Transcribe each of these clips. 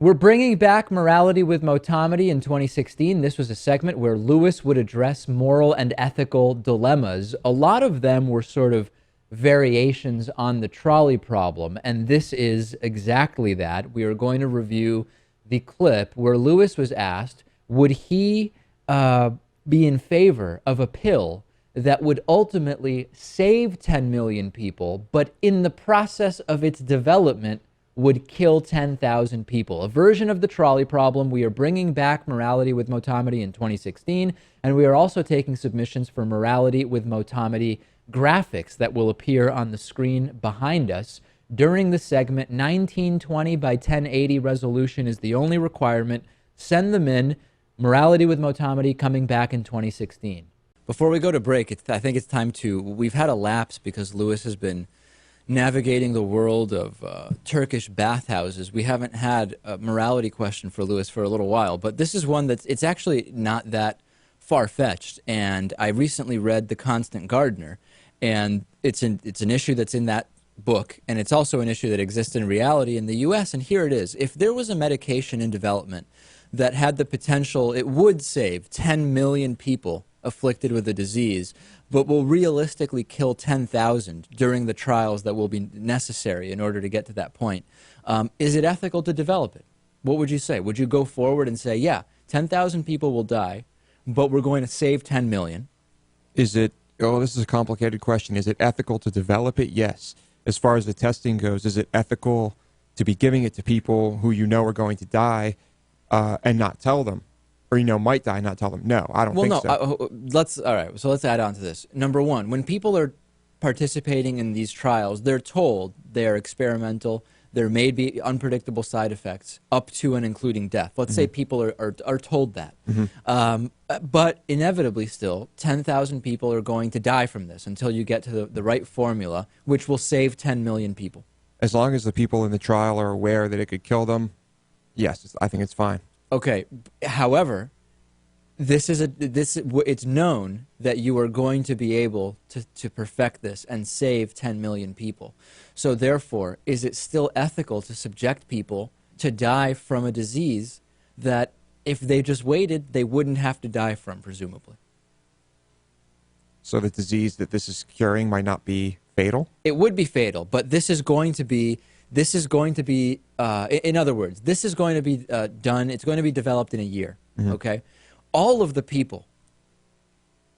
We're bringing back Morality with Motamedi in 2016. This was a segment where Lewis would address moral and ethical dilemmas. A lot of them were sort of variations on the trolley problem, and this is exactly that. We are going to review the clip where Lewis was asked, would he be in favor of a pill that would ultimately save 10 million people, but in the process of its development would kill 10,000 people. A version of the trolley problem. We are bringing back Morality with Motamedi in 2016, and we are also taking submissions for Morality with Motamedi graphics that will appear on the screen behind us. During the segment, 1920 by 1080 resolution is the only requirement. Send them in. Morality with Motamedi coming back in 2016. Before we go to break, I think it's time to... We've had a lapse because Lewis has been navigating the world of Turkish bathhouses. We haven't had a morality question for Lewis for a little while, but this is one that's it's actually not that far-fetched. And I recently read The Constant Gardener, and it's an issue that's in that book, and it's also an issue that exists in reality in the U.S., and here it is. If there was a medication in development that had the potential, it would save 10 million people afflicted with a disease, but will realistically kill 10,000 during the trials that will be necessary in order to get to that point. Is it ethical to develop it? What would you say? Would you go forward and say, yeah, 10,000 people will die, but we're going to save 10 million? Is it, oh, this is a complicated question. Is it ethical to develop it? Yes. As far as the testing goes, is it ethical to be giving it to people who you know are going to die and not tell them? Or, you know, might die and not tell them. No, I don't think so. All right, so let's add on to this. Number one, when people are participating in these trials, they're told they're experimental, there may be unpredictable side effects, up to and including death. Let's say people are told that. But inevitably still, 10,000 people are going to die from this until you get to the right formula, which will save 10 million people. As long as the people in the trial are aware that it could kill them, yes, I think it's fine. Okay. However, it's known that you are going to be able to perfect this and save 10 million people. So therefore, is it still ethical to subject people to die from a disease that if they just waited, they wouldn't have to die from, presumably? So the disease that this is curing might not be fatal? It would be fatal, but this is going to be... in other words, this is going to be done, it's going to be developed in a year, okay? All of the people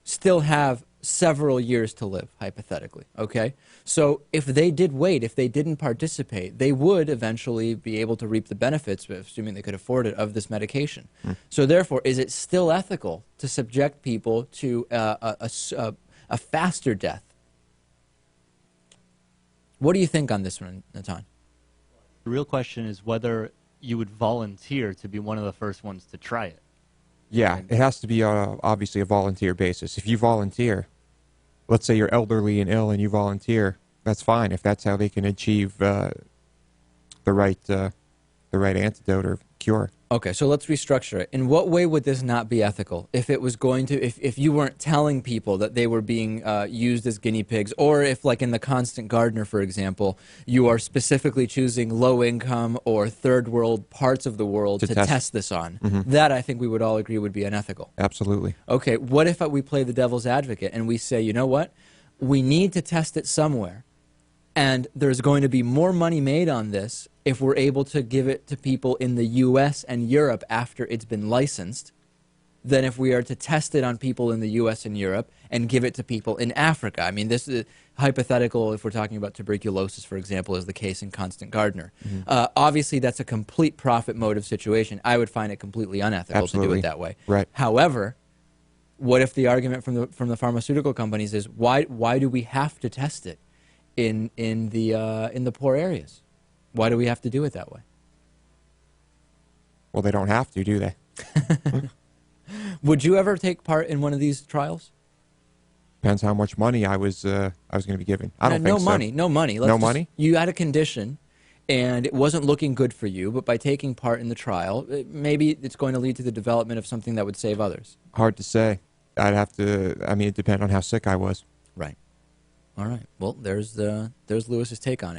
still have several years to live, hypothetically, okay? So if they did wait, if they didn't participate, they would eventually be able to reap the benefits, assuming they could afford it, of this medication. So therefore, is it still ethical to subject people to a faster death? What do you think on this one, Natan? The real question is whether you would volunteer to be one of the first ones to try it. Yeah, it has to be obviously a volunteer basis. If you volunteer, let's say you're elderly and ill and you volunteer, that's fine if that's how they can achieve the right antidote or cure. Okay, so let's restructure it. In what way would this not be ethical? If it was going to, if you weren't telling people that they were being used as guinea pigs, or if, like in The Constant Gardener, for example, you are specifically choosing low-income or third-world parts of the world to test this on, that I think we would all agree would be unethical. Absolutely. Okay, what if we play the devil's advocate and we say, you know what, we need to test it somewhere, and there's going to be more money made on this if we're able to give it to people in the U.S. and Europe after it's been licensed than if we are to test it on people in the U.S. and Europe and give it to people in Africa. I mean, this is hypothetical if we're talking about tuberculosis, for example, is the case in Constant Gardener. Obviously, that's a complete profit motive situation. I would find it completely unethical to do it that way. Right. However, what if the argument from the pharmaceutical companies is why do we have to test it in the poor areas? Why do we have to do it that way? Well, they don't have to, do they? Would you ever take part in one of these trials? Depends how much money I was going to be given. I don't think so. No money. No money? You had a condition, and it wasn't looking good for you, but by taking part in the trial, maybe it's going to lead to the development of something that would save others. Hard to say. I'd have to, I mean, it depends on how sick I was. Right. All right. Well, there's Lewis's take on it.